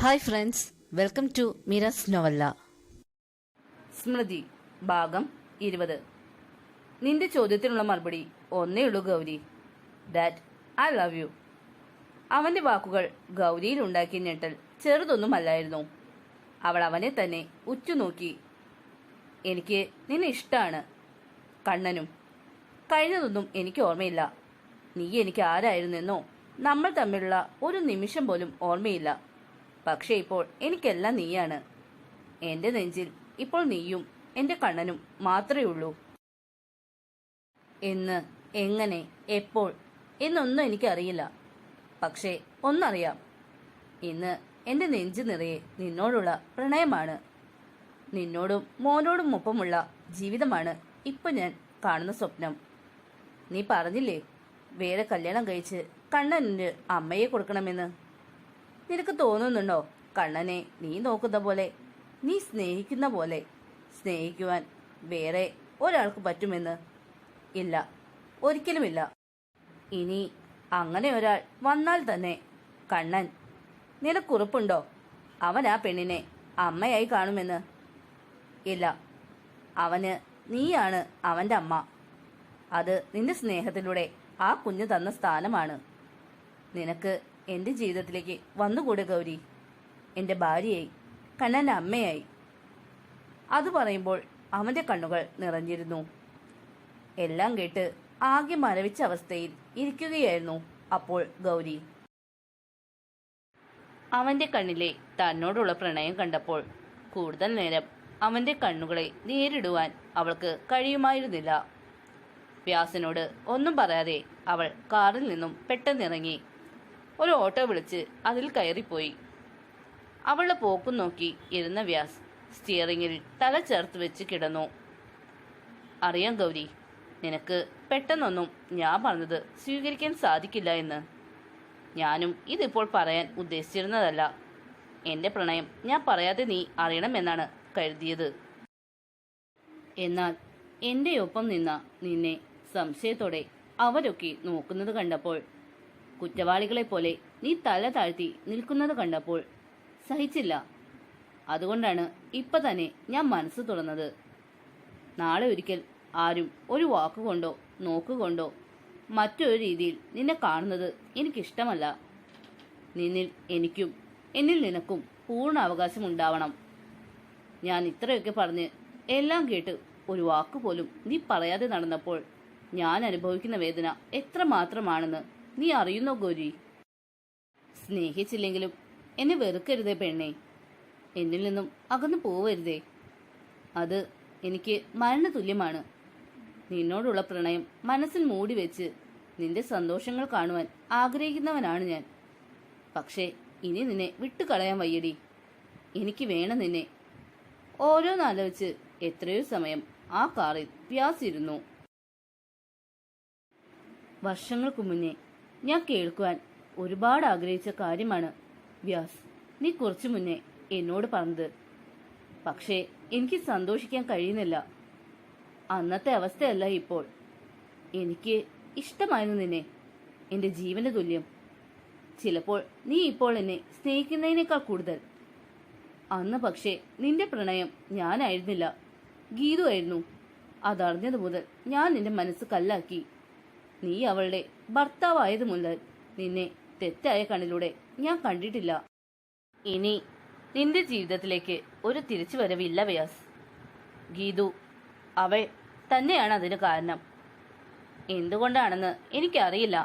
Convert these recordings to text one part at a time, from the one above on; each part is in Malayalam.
Hi friends, welcome to Meera's novella. Smriti ഭാഗം 20. നിന്റെ ചോദ്യത്തിനുള്ള മറുപടി ഒന്നേ ഉള്ളൂ Gauri, that I love you. അവന്റെ വാക്കുകൾ ഗൗരിയിൽ ഉണ്ടാക്കിയ ഞെട്ടൽ ചെറുതൊന്നുമല്ലായിരുന്നു. അവൾ അവനെ തന്നെ ഉറ്റുനോക്കി. എനിക്ക് നിന്നെ ഇഷ്ടമാണ്. കണ്ണനും. കഴിഞ്ഞതൊന്നും എനിക്ക് ഓർമ്മയില്ല. നീ എനിക്ക് ആരായിരുന്നെന്നോ നമ്മൾ തമ്മിലുള്ള ഒരു നിമിഷം പോലും ഓർമ്മയില്ല. പക്ഷെ ഇപ്പോൾ എനിക്കെല്ലാം നീയാണ്. എന്റെ നെഞ്ചിൽ ഇപ്പോൾ നീയും എന്റെ കണ്ണനും മാത്രമേ ഉള്ളൂ. എന്ന്, എങ്ങനെ, എപ്പോൾ എന്നൊന്നും എനിക്കറിയില്ല. പക്ഷേ ഒന്നറിയാം, ഇന്ന് എന്റെ നെഞ്ച് നിറയെ നിന്നോടുള്ള പ്രണയമാണ്. നിന്നോടും മോനോടും ഒപ്പമുള്ള ജീവിതമാണ് ഇപ്പൊ ഞാൻ കാണുന്ന സ്വപ്നം. നീ പറഞ്ഞില്ലേ വേറെ കല്യാണം കഴിച്ച് കണ്ണന് അമ്മയെ കൊടുക്കണമെന്ന്. നിനക്ക് തോന്നുന്നുണ്ടോ കണ്ണനെ നീ നോക്കുന്ന പോലെ, നീ സ്നേഹിക്കുന്ന പോലെ സ്നേഹിക്കുവാൻ വേറെ ഒരാൾക്ക് പറ്റുമെന്ന്? ഇല്ല, ഒരിക്കലുമില്ല. ഇനി അങ്ങനെ ഒരാൾ വന്നാൽ തന്നെ കണ്ണൻ, നിനക്കുറപ്പുണ്ടോ അവൻ ആ പെണ്ണിനെ അമ്മയായി കാണുമെന്ന്? ഇല്ല, അവന് നീയാണ് അവന്റെ അമ്മ. അത് നിന്റെ സ്നേഹത്തിലൂടെ ആ കുഞ്ഞ് തന്ന സ്ഥാനമാണ്. നിനക്ക് എന്റെ ജീവിതത്തിലേക്ക് വന്നുകൂടെ ഗൗരി, എന്റെ ഭാര്യയായി, കണ്ണന്റെ അമ്മയായി. അത് പറയുമ്പോൾ അവന്റെ കണ്ണുകൾ നിറഞ്ഞിരുന്നു. എല്ലാം കേട്ട് ആകെ മരവിച്ച അവസ്ഥയിൽ ഇരിക്കുകയായിരുന്നു അപ്പോൾ ഗൗരി. അവന്റെ കണ്ണിലെ തന്നോടുള്ള പ്രണയം കണ്ടപ്പോൾ കൂടുതൽ നേരം അവന്റെ കണ്ണുകളെ നേരിടുവാൻ അവൾക്ക് കഴിയുമായിരുന്നില്ല. വ്യാസനോട് ഒന്നും പറയാതെ അവൾ കാറിൽ നിന്നും പെട്ടെന്നിറങ്ങി ഒരു ഓട്ടോ വിളിച്ച് അതിൽ കയറിപ്പോയി. അവളുടെ പോക്കും നോക്കി ഇരുന്ന വ്യാസ് സ്റ്റിയറിംഗിൽ തല ചേർത്ത് വെച്ച് കിടന്നു. അറിയാം ഗൗരി, നിനക്ക് പെട്ടെന്നൊന്നും ഞാൻ പറഞ്ഞത് സ്വീകരിക്കാൻ സാധിക്കില്ല എന്ന്. ഞാനും ഇതിപ്പോൾ പറയാൻ ഉദ്ദേശിച്ചിരുന്നതല്ല. എന്റെ പ്രണയം ഞാൻ പറയാതെ നീ അറിയണമെന്നാണ് കരുതിയത്. എന്നാൽ എന്റെ ഒപ്പം നിന്ന നിന്നെ സംശയത്തോടെ അവരൊക്കെ നോക്കുന്നത് കണ്ടപ്പോൾ, കുറ്റവാളികളെ പോലെ നീ തല താഴ്ത്തി നിൽക്കുന്നത് കണ്ടപ്പോൾ സഹിച്ചില്ല. അതുകൊണ്ടാണ് ഇപ്പൊ തന്നെ ഞാൻ മനസ്സ് തുറന്നത്. നാളെ ഒരിക്കൽ ആരും ഒരു വാക്കുകൊണ്ടോ നോക്കുകൊണ്ടോ മറ്റൊരു രീതിയിൽ നിന്നെ കാണുന്നത് എനിക്കിഷ്ടമല്ല. നിന്നിൽ എനിക്കും എന്നിൽ നിനക്കും പൂർണ്ണ അവകാശം ഉണ്ടാവണം. ഞാൻ ഇത്രയൊക്കെ പറഞ്ഞ് എല്ലാം കേട്ട് ഒരു വാക്കുപോലും നീ പറയാതെ നടന്നപ്പോൾ ഞാൻ അനുഭവിക്കുന്ന വേദന എത്രമാത്രമാണെന്ന് നീ അറിയുന്നോ ഗൗരി? സ്നേഹിച്ചില്ലെങ്കിലും എന്നെ വെറുക്കരുതേ പെണ്ണേ. എന്നിൽ നിന്നും അകന്നു പോവരുതേ. അത് എനിക്ക് മരണതുല്യമാണ്. നിന്നോടുള്ള പ്രണയം മനസ്സിൽ മൂടി വെച്ച് നിന്റെ സന്തോഷങ്ങൾ കാണുവാൻ ആഗ്രഹിക്കുന്നവനാണ് ഞാൻ. പക്ഷേ ഇനി നിന്നെ വിട്ടുകളയാൻ വയ്യടി. എനിക്ക് വേണം നിന്നെ. ഓരോന്നാലോചിച്ച് എത്രയോ സമയം ആ കാറിൽ വ്യാസിരുന്നു. വർഷങ്ങൾക്ക് മുന്നേ ഞാൻ കേൾക്കുവാൻ ഒരുപാട് ആഗ്രഹിച്ച കാര്യമാണ് വ്യാസ് നീ കുറച്ചു മുന്നേ എന്നോട് പറഞ്ഞത്. പക്ഷേ എനിക്ക് സന്തോഷിക്കാൻ കഴിയുന്നില്ല. അന്നത്തെ അവസ്ഥയല്ല ഇപ്പോൾ. എനിക്ക് ഇഷ്ടമായിരുന്നു നിന്നെ, എന്റെ ജീവന്റെ തുല്യം. ചിലപ്പോൾ നീ ഇപ്പോൾ എന്നെ സ്നേഹിക്കുന്നതിനേക്കാൾ കൂടുതൽ. അന്ന് പക്ഷേ നിന്റെ പ്രണയം ഞാനായിരുന്നില്ല, ഗീതു ആയിരുന്നു. അതറിഞ്ഞതു മുതൽ ഞാൻ നിന്റെ മനസ്സ് കല്ലാക്കി. നീ അവളുടെ ഭർത്താവായത് മുതൽ നിന്നെ തെറ്റായ കണ്ണിലൂടെ ഞാൻ കണ്ടിട്ടില്ല. ഇനി നിന്റെ ജീവിതത്തിലേക്ക് ഒരു തിരിച്ചുവരവില്ല വ്യാസ്. ഗീതു, അവൾ തന്നെയാണ് അതിന് കാരണം. എന്തുകൊണ്ടാണെന്ന് എനിക്കറിയില്ല.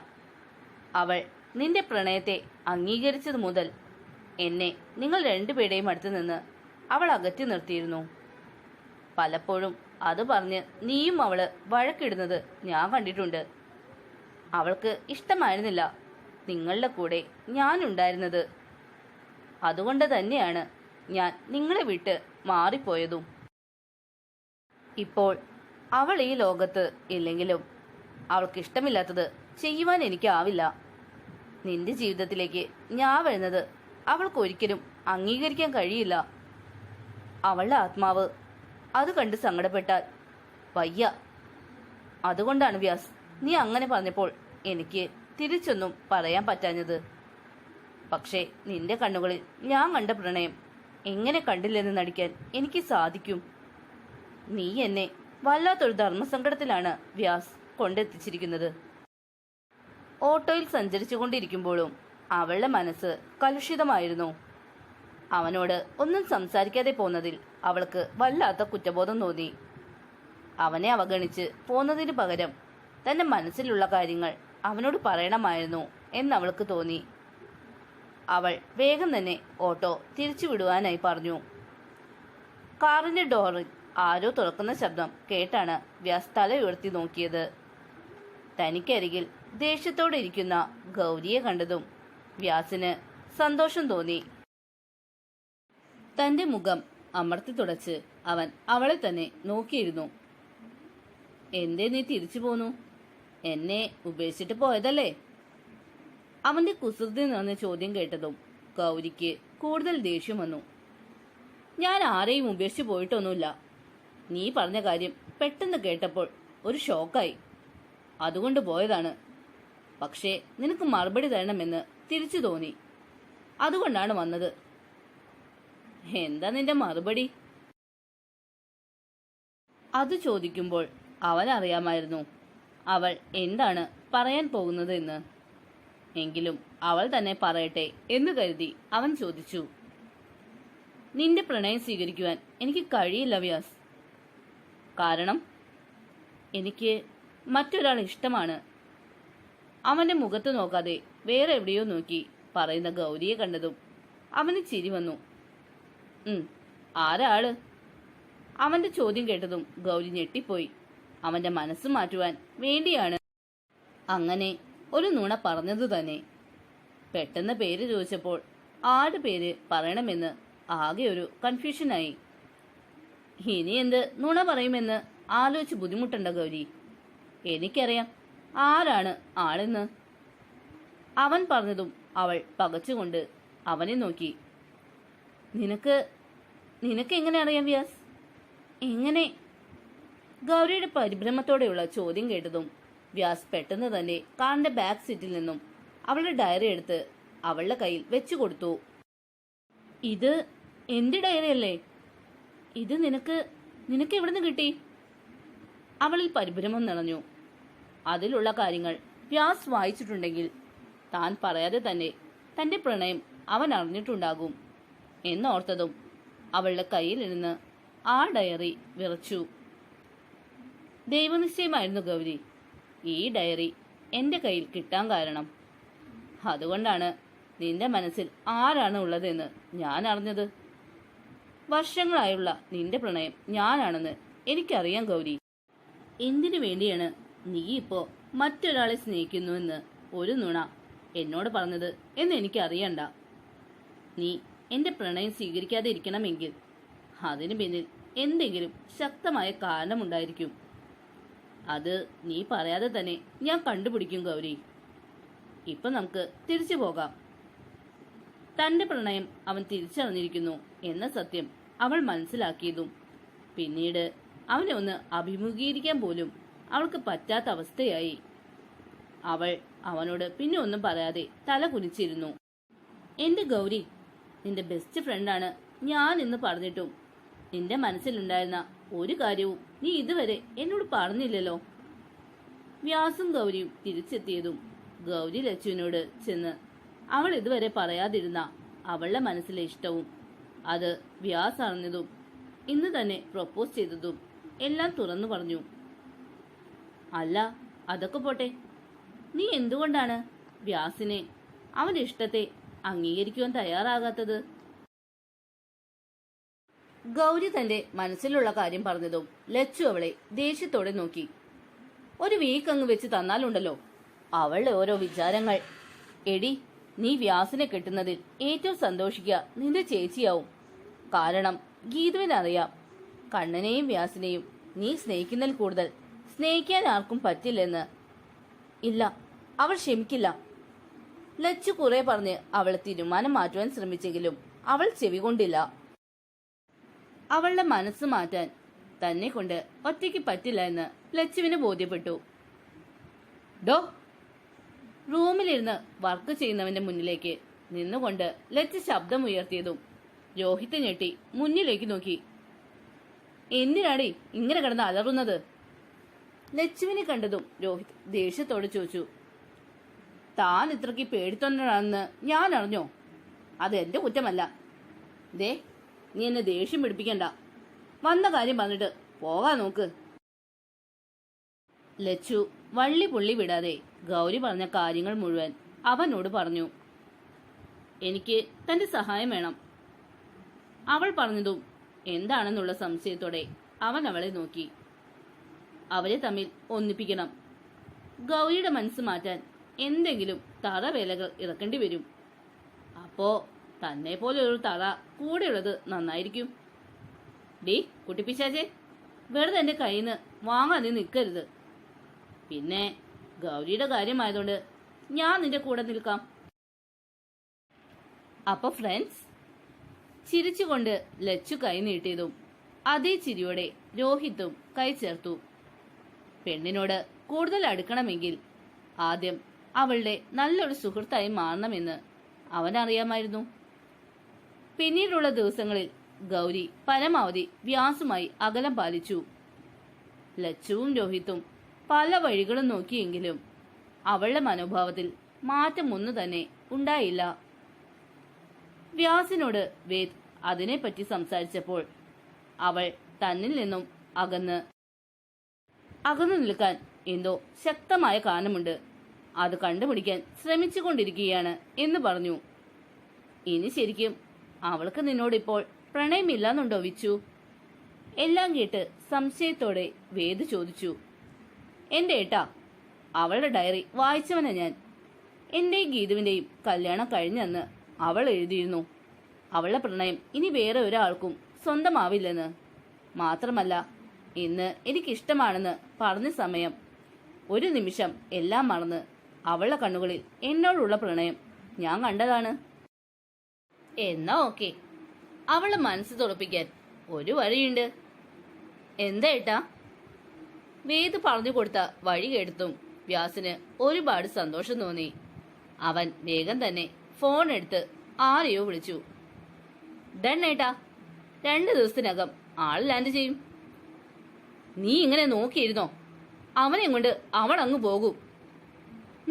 അവൾ നിന്റെ പ്രണയത്തെ അംഗീകരിച്ചത് മുതൽ എന്നെ നിങ്ങൾ രണ്ടുപേരുടെയും അടുത്ത് നിന്ന് അവൾ അകറ്റി നിർത്തിയിരുന്നു. പലപ്പോഴും അത് പറഞ്ഞ് നീയും അവള് വഴക്കിടുന്നത് ഞാൻ കണ്ടിട്ടുണ്ട്. അവൾക്ക് ഇഷ്ടമായിരുന്നില്ല നിങ്ങളുടെ കൂടെ ഞാനുണ്ടായിരുന്നത്. അതുകൊണ്ട് തന്നെയാണ് ഞാൻ നിങ്ങളെ വിട്ട് മാറിപ്പോയതും. ഇപ്പോൾ അവൾ ഈ ലോകത്ത് ഇല്ലെങ്കിലും അവൾക്ക് ഇഷ്ടമില്ലാത്തത് ചെയ്യുവാൻ എനിക്കാവില്ല. നിന്റെ ജീവിതത്തിലേക്ക് ഞാൻ വരുന്നത് അവൾക്ക് ഒരിക്കലും അംഗീകരിക്കാൻ കഴിയില്ല. അവളുടെ ആത്മാവ് അത് കണ്ട് സങ്കടപ്പെട്ടാൽ വയ്യ. അതുകൊണ്ടാണ് വ്യാസ് നീ അങ്ങനെ പറഞ്ഞപ്പോൾ എനിക്ക് തിരിച്ചൊന്നും പറയാൻ പറ്റാഞ്ഞത്. പക്ഷേ നിന്റെ കണ്ണുകളിൽ ഞാൻ കണ്ട പ്രണയം എങ്ങനെ കണ്ടില്ലെന്ന് നടിക്കാൻ എനിക്ക് സാധിക്കും? നീ എന്നെ വല്ലാത്തൊരു ധർമ്മസങ്കടത്തിലാണ് വ്യാസ് കൊണ്ടെത്തിച്ചിരിക്കുന്നത്. ഓട്ടോയിൽ സഞ്ചരിച്ചുകൊണ്ടിരിക്കുമ്പോഴും അവളുടെ മനസ്സ് കലുഷിതമായിരുന്നു. അവനോട് ഒന്നും സംസാരിക്കാതെ പോന്നതിൽ അവൾക്ക് വല്ലാത്ത കുറ്റബോധം തോന്നി. അവനെ അവഗണിച്ച് പോന്നതിന് പകരം തന്റെ മനസ്സിലുള്ള കാര്യങ്ങൾ അവനോട് പറയണമായിരുന്നു എന്നവൾക്ക് തോന്നി. അവൾ വേഗം തന്നെ ഓട്ടോ തിരിച്ചുവിടുവാനായി പറഞ്ഞു. കാറിന്റെ ഡോറിൽ ആരോ തുറക്കുന്ന ശബ്ദം കേട്ടാണ് വ്യാസ് തല ഉയർത്തി നോക്കിയത്. തനിക്കരികിൽ ദേഷ്യത്തോടെ ഇരിക്കുന്ന ഗൗരിയെ കണ്ടതും വ്യാസിന് സന്തോഷം തോന്നി. തന്റെ മുഖം അമർത്തി തുടച്ച് അവൻ അവളെ തന്നെ നോക്കിയിരുന്നു. എന്തേ നീ തിരിച്ചു പോന്നു? എന്നെ ഉപേക്ഷിച്ചിട്ട് പോയതല്ലേ? അവന്റെ കുസൃതി നിറഞ്ഞ ചോദ്യം കേട്ടതും ഗൗരിക്ക് കൂടുതൽ ദേഷ്യം വന്നു. ഞാൻ ആരെയും ഉപേക്ഷിച്ചു പോയിട്ടൊന്നുമില്ല. നീ പറഞ്ഞ കാര്യം പെട്ടെന്ന് കേട്ടപ്പോൾ ഒരു ഷോക്കായി, അതുകൊണ്ട് പോയതാണ്. പക്ഷേ നിനക്ക് മറുപടി തരണമെന്ന് തിരിച്ചു തോന്നി, അതുകൊണ്ടാണ് വന്നത്. എന്താ നിന്റെ മറുപടി? അത് ചോദിക്കുമ്പോൾ അവനറിയാമായിരുന്നു അവൾ എന്താണ് പറയാൻ പോകുന്നത് എന്ന്. എങ്കിലും അവൾ തന്നെ പറയട്ടെ എന്ന് കരുതി അവൻ ചോദിച്ചു. നിന്റെ പ്രണയം സ്വീകരിക്കുവാൻ എനിക്ക് കഴിയില്ല വ്യാസ്. കാരണം എനിക്ക് മറ്റൊരാൾ ഇഷ്ടമാണ്. അവന്റെ മുഖത്ത് നോക്കാതെ വേറെ എവിടെയോ നോക്കി പറയുന്ന ഗൗരിയെ കണ്ടതും അവന് ചിരി വന്നു. ആരാ ആള്? അവന്റെ ചോദ്യം കേട്ടതും ഗൗരി ഞെട്ടിപ്പോയി. അവന്റെ മനസ്സ് മാറ്റുവാൻ വേണ്ടിയാണ് അങ്ങനെ ഒരു നുണ പറഞ്ഞത് തന്നെ. പെട്ടെന്ന് പേര് ചോദിച്ചപ്പോൾ ആരുടെ പേര് പറയണമെന്ന് ആകെ ഒരു കൺഫ്യൂഷനായി. ഇനി എന്ത് നുണ പറയുമെന്ന് ആലോചിച്ച് ബുദ്ധിമുട്ടണ്ട ഗൗരി. എനിക്കറിയാം ആരാണ് ആളെന്ന്. അവൻ പറഞ്ഞതും അവൾ പകച്ചുകൊണ്ട് അവനെ നോക്കി. നിനക്ക് എങ്ങനെ അറിയാം വ്യാസ്? എങ്ങനെ? ഗൗരിയുടെ പരിഭ്രമത്തോടെയുള്ള ചോദ്യം കേട്ടതും വ്യാസ് പെട്ടെന്ന് തന്നെ കാറിന്റെ ബാക്ക് സീറ്റിൽ നിന്നും അവളുടെ ഡയറി എടുത്ത് അവളുടെ കയ്യിൽ വെച്ചു കൊടുത്തു. ഇത് എന്റെ ഡയറി അല്ലേ? ഇത് നിനക്ക് എവിടുന്ന് കിട്ടി? അവളിൽ പരിഭ്രമം നിറഞ്ഞു. അതിലുള്ള കാര്യങ്ങൾ വ്യാസ് വായിച്ചിട്ടുണ്ടെങ്കിൽ താൻ പറയാതെ തന്നെ തന്റെ പ്രണയം അവൻ അറിഞ്ഞിട്ടുണ്ടാകും എന്നോർത്തതും അവളുടെ കയ്യിൽ ഇരുന്ന് ആ ഡയറി വിറച്ചു. ദൈവനിശ്ചയമായിരുന്നു ഗൗരി ഈ ഡയറി എന്റെ കയ്യിൽ കിട്ടാൻ കാരണം. അതുകൊണ്ടാണ് നിന്റെ മനസ്സിൽ ആരാണ് ഉള്ളതെന്ന് ഞാൻ അറിഞ്ഞത്. വർഷങ്ങളായുള്ള നിന്റെ പ്രണയം ഞാനാണെന്ന് എനിക്കറിയാം ഗൗരി. എന്തിനു വേണ്ടിയാണ് നീ ഇപ്പോ മറ്റൊരാളെ സ്നേഹിക്കുന്നുവെന്ന് ഒരു നുണ എന്നോട് പറഞ്ഞത് എന്ന് എനിക്കറിയണ്ട. നീ എന്റെ പ്രണയം സ്വീകരിക്കാതെ ഇരിക്കണമെങ്കിൽ അതിനു പിന്നിൽ എന്തെങ്കിലും ശക്തമായ കാരണമുണ്ടായിരിക്കും. അത് നീ പറയാതെ തന്നെ ഞാൻ കണ്ടുപിടിക്കും ഗൗരി. ഇപ്പൊ നമുക്ക് തിരിച്ചു പോകാം. തന്റെ പ്രണയം അവൻ തിരിച്ചറിഞ്ഞിരിക്കുന്നു എന്ന സത്യം അവൾ മനസ്സിലാക്കിയതും പിന്നീട് അവനെ ഒന്ന് അഭിമുഖീകരിക്കാൻ പോലും അവൾക്ക് പറ്റാത്ത അവസ്ഥയായി. അവൾ അവനോട് പിന്നെ ഒന്നും പറയാതെ തല കുനിച്ചിരുന്നു. എന്റെ ഗൗരി, നിന്റെ ബെസ്റ്റ് ഫ്രണ്ടാണ് ഞാൻ എന്ന് പറഞ്ഞിട്ടും നിന്റെ മനസ്സിലുണ്ടായിരുന്ന ഒരു കാര്യവും നീ ഇതുവരെ എന്നോട് പറഞ്ഞില്ലല്ലോ. വ്യാസും ഗൗരിയും തിരിച്ചെത്തിയതും ഗൗരി ലച്ചുവിനോട് ചെന്ന് അവൾ ഇതുവരെ പറയാതിരുന്ന അവളുടെ മനസ്സിലെ ഇഷ്ടവും അത് വ്യാസ് അറിഞ്ഞതും ഇന്ന് തന്നെ പ്രൊപ്പോസ് ചെയ്തതും എല്ലാം തുറന്നു പറഞ്ഞു. അല്ല, അതൊക്കെ പോട്ടെ, നീ എന്തുകൊണ്ടാണ് വ്യാസിനെ അവന്റെ ഇഷ്ടത്തെ അംഗീകരിക്കുവാൻ തയ്യാറാകാത്തത്? ഗൗരി തന്റെ മനസ്സിലുള്ള കാര്യം പറഞ്ഞതും ലച്ചു അവളെ ദേഷ്യത്തോടെ നോക്കി. ഒരു വീക്ക് അങ്ങ് വെച്ച് തന്നാലുണ്ടല്ലോ അവളുടെ ഓരോ വിചാരങ്ങൾ. എടി, നീ വ്യാസിനെ കെട്ടുന്നതിൽ ഏറ്റവും സന്തോഷിക്കുക നിന്റെ ചേച്ചിയാവും. കാരണം ഗീതുവിനറിയാം കണ്ണനെയും വ്യാസിനെയും നീ സ്നേഹിക്കുന്നതിൽ കൂടുതൽ സ്നേഹിക്കാൻ ആർക്കും പറ്റില്ലെന്ന്. ഇല്ല, അവൾ ക്ഷമിക്കില്ല. ലച്ചു കുറെ പറഞ്ഞ് അവൾ തീരുമാനം മാറ്റുവാൻ ശ്രമിച്ചെങ്കിലും അവൾ ചെവികൊണ്ടില്ല. അവളുടെ മനസ്സ് മാറ്റാൻ തന്നെ കൊണ്ട് ഒറ്റയ്ക്ക് പറ്റില്ല എന്ന് ലച്ചുവിന് ബോധ്യപ്പെട്ടു. ഡോ, റൂമിലിരുന്ന് വർക്ക് ചെയ്യുന്നവന്റെ മുന്നിലേക്ക് നിന്നുകൊണ്ട് ലച്ച് ശബ്ദമുയർത്തിയതും രോഹിത് ഞെട്ടി മുന്നിലേക്ക് നോക്കി. എന്തിനാടി ഇങ്ങനെ കിടന്ന് അലറുന്നത്? ലച്ചുവിനെ കണ്ടതും രോഹിത് ദേഷ്യത്തോടെ ചോദിച്ചു. താൻ ഇത്രയ്ക്ക് പേടിത്തൊണ്ടാണെന്ന് ഞാൻ അറിഞ്ഞോ? അത് എന്റെ കുറ്റമല്ല. ദേ, നീ എന്നെ ദേഷ്യം പിടിപ്പിക്കണ്ട. വന്ന കാര്യം പറഞ്ഞിട്ട് പോകാൻ നോക്ക്. ലച്ചു വള്ളി പുള്ളി വിടാതെ ഗൗരി പറഞ്ഞ കാര്യങ്ങൾ മുഴുവൻ അവനോട് പറഞ്ഞു. എനിക്ക് തന്റെ സഹായം വേണം. അവൾ പറഞ്ഞതും എന്താണെന്നുള്ള സംശയത്തോടെ അവൻ അവളെ നോക്കി. അവരെ തമ്മിൽ ഒന്നിപ്പിക്കണം. ഗൗരിയുടെ മനസ്സ് മാറ്റാൻ എന്തെങ്കിലും തറവേലകൾ ഇറക്കേണ്ടി വരും. അപ്പോ തന്നെ പോലെ ഒരു തറ കൂടെയുള്ളത് നന്നായിരിക്കും. ഡീ കുട്ടിപ്പിച്ചാച്ചേ, വെറുതെ എന്റെ കയ്യിൽ നിന്ന് വാങ്ങാൻ നീ നിൽക്കരുത്. പിന്നെ ഗൗരിയുടെ കാര്യമായതുകൊണ്ട് ഞാൻ നിന്റെ കൂടെ നിൽക്കാം. അപ്പൊ ഫ്രണ്ട്സ്, ചിരിച്ചുകൊണ്ട് ലച്ചു കൈ നീട്ടിയതും അതേ ചിരിയോടെ രോഹിത്തും കൈ ചേർത്തു. പെണ്ണിനോട് കൂടുതൽ അടുക്കണമെങ്കിൽ ആദ്യം അവളുടെ നല്ലൊരു സുഹൃത്തായി മാറണമെന്ന് അവനറിയാമായിരുന്നു. പിന്നീടുള്ള ദിവസങ്ങളിൽ ഗൗരി പരമാവധി വ്യാസുമായി അകലം പാലിച്ചു. ലച്ചുവും രോഹിത്തും പല വഴികളും നോക്കിയെങ്കിലും അവളുടെ മനോഭാവത്തിൽ മാറ്റമൊന്നു തന്നെ ഉണ്ടായില്ല. വ്യാസിനോട് വേദ് അതിനെപ്പറ്റി സംസാരിച്ചപ്പോൾ അവൾ തന്നിൽ നിന്നും അകന്നു നിൽക്കാൻ എന്തോ ശക്തമായ കാരണമുണ്ട്, അത് കണ്ടുപിടിക്കാൻ ശ്രമിച്ചുകൊണ്ടിരിക്കുകയാണ് എന്ന് പറഞ്ഞു. ഇനി ശരിക്കും അവൾക്ക് നിന്നോടിപ്പോൾ പ്രണയമില്ലാന്നുണ്ടോ വിച്ചു? എല്ലാം കേട്ട് സംശയത്തോടെ വേദ് ചോദിച്ചു. എന്റെ ഏട്ടാ, അവളുടെ ഡയറി വായിച്ചവനാ ഞാൻ. എന്റെയും ഗീതുവിന്റെയും കല്യാണം കഴിഞ്ഞെന്ന് അവൾ എഴുതിയിരുന്നു. അവളുടെ പ്രണയം ഇനി വേറെ ഒരാൾക്കും സ്വന്തമാവില്ലെന്ന്. മാത്രമല്ല, ഇന്ന് എനിക്കിഷ്ടമാണെന്ന് പറഞ്ഞ സമയം ഒരു നിമിഷം എല്ലാം മറന്ന് അവളുടെ കണ്ണുകളിൽ എന്നോടുള്ള പ്രണയം ഞാൻ കണ്ടതാണ്. എന്നാ ഓക്കെ, അവളെ മനസ്സ് തുറപ്പിക്കാൻ ഒരു വഴിയുണ്ട്. എന്താ ഏട്ടാ? വേദ് പറഞ്ഞു കൊടുത്ത വഴി കേട്ടും വ്യാസിന് ഒരുപാട് സന്തോഷം തോന്നി. അവൻ വേഗം തന്നെ ഫോൺ എടുത്ത് ആരെയോ വിളിച്ചു. ഡൺ ഏട്ടാ, 2 ദിവസത്തിനകം ആൾ ലാൻഡ് ചെയ്യും. നീ ഇങ്ങനെ നോക്കിയിരുന്നോ? അവനെ കൊണ്ട് അവൾ അങ്ങ് പോകും.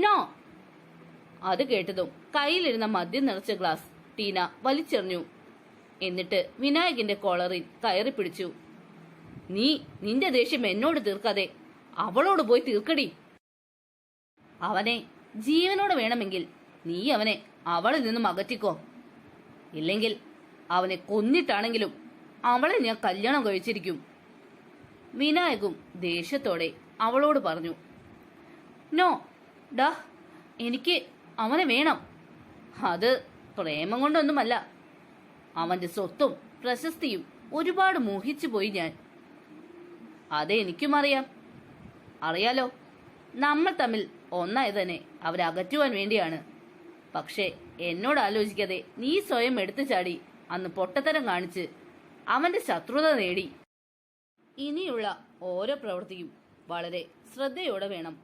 നോ. അത് കേട്ടതും കയ്യിലിരുന്ന മദ്യം നിറച്ച ഗ്ലാസ് ടീന വലിച്ചെറിഞ്ഞു. എന്നിട്ട് വിനായകന്റെ കോളറിൽ കയറി പിടിച്ചു. നീ നിന്റെ ദേഷ്യം എന്നോട് തീർക്കാതെ അവളോട് പോയി തീർക്കടി. അവനെ ജീവനോട് വേണമെങ്കിൽ നീ അവനെ അവളിൽ നിന്നും അകറ്റിക്കോ. ഇല്ലെങ്കിൽ അവനെ കൊന്നിട്ടാണെങ്കിലും അവളെ ഞാൻ കല്യാണം കഴിച്ചിരിക്കും. വിനായകും ദേഷ്യത്തോടെ അവളോട് പറഞ്ഞു. നോ ഡാ, എനിക്ക് അവനെ വേണം. അത് പ്രേമം കൊണ്ടൊന്നുമല്ല. അവന്റെ സ്വത്തും പ്രശസ്തിയും ഒരുപാട് മോഹിച്ചു പോയി ഞാൻ. അതെ, എനിക്കും അറിയാലോ. നമ്മൾ തമ്മിൽ ഒന്നായി തന്നെ അവരെ അകറ്റുവാൻ വേണ്ടിയാണ്. പക്ഷെ എന്നോട് ആലോചിക്കാതെ നീ സ്വയം എടുത്തു ചാടി അന്ന് പൊട്ടത്തരം കാണിച്ച് അവന്റെ ശത്രുത നേടി. ഇനിയുള്ള ഓരോ പ്രവൃത്തിയും വളരെ ശ്രദ്ധയോടെ വേണം.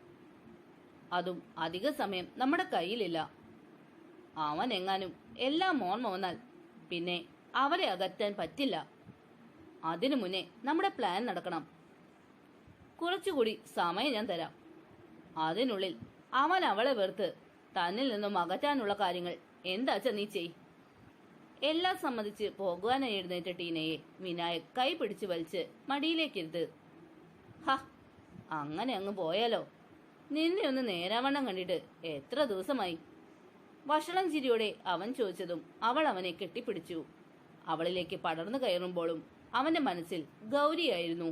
അതും അധിക സമയം നമ്മുടെ കയ്യിലില്ല. അവൻ എങ്ങാനും എല്ലാം ഓർമ്മ വന്നാൽ പിന്നെ അവരെ അകറ്റാൻ പറ്റില്ല. അതിനു മുന്നേ നമ്മുടെ പ്ലാൻ നടക്കണം. കുറച്ചുകൂടി സമയം ഞാൻ തരാം. അതിനുള്ളിൽ അവൻ അവളെ വെറുത്ത് തന്നിൽ നിന്നും അകറ്റാനുള്ള കാര്യങ്ങൾ എന്താച്ചാ നീ ചെയ്. എല്ലാം സമ്മതിച്ച് പോകുവാനായി എഴുന്നേറ്റ ടീനയെ വിനായക് കൈ പിടിച്ച് വലിച്ച് മടിയിലേക്കിരുത്ത്. ഹ, അങ്ങനെ അങ്ങ് പോയാലോ? നിന്നെ ഒന്ന് നേരാവണ്ണം കണ്ടിട്ട് എത്ര ദിവസമായി? വഷളം ചിരിയോടെ അവൻ ചോദിച്ചതും അവൾ അവനെ കെട്ടിപ്പിടിച്ചു. അവളിലേക്ക് പടർന്നു കയറുമ്പോഴും അവന്റെ മനസ്സിൽ ഗൗരിയായിരുന്നു.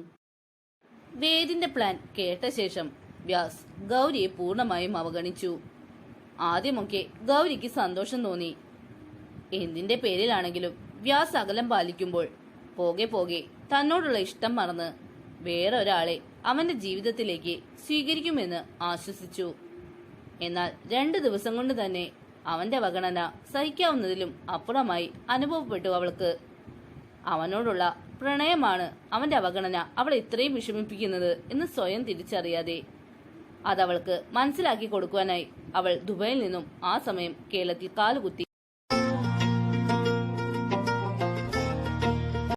വേദിന്റെ പ്ലാൻ കേട്ട ശേഷം വ്യാസ് ഗൗരിയെ പൂർണ്ണമായും അവഗണിച്ചു. ആദ്യമൊക്കെ ഗൗരിക്ക് സന്തോഷം തോന്നി. എന്തിന്റെ പേരിലാണെങ്കിലും വ്യാസ് അകലം പാലിക്കുമ്പോൾ പോകെ പോകെ തന്നോടുള്ള ഇഷ്ടം മറന്ന് വേറെ ഒരാളെ അവന്റെ ജീവിതത്തിലേക്ക് സ്വീകരിക്കുമെന്ന് ആശ്വസിച്ചു. എന്നാൽ 2 ദിവസം കൊണ്ട് തന്നെ അവന്റെ അവഗണന സഹിക്കാവുന്നതിലും അപ്പുറമായി അനുഭവപ്പെട്ടു അവൾക്ക്. അവനോടുള്ള പ്രണയമാണ് അവന്റെ അവഗണന അവളെ ഇത്രയും വിഷമിപ്പിക്കുന്നത് എന്ന് സ്വയം തിരിച്ചറിയാതെ അതവൾക്ക് മനസ്സിലാക്കി കൊടുക്കുവാനായി അവൾ ദുബൈയിൽ നിന്നും ആ സമയം കേരളത്തിൽ കാലുകുത്തി.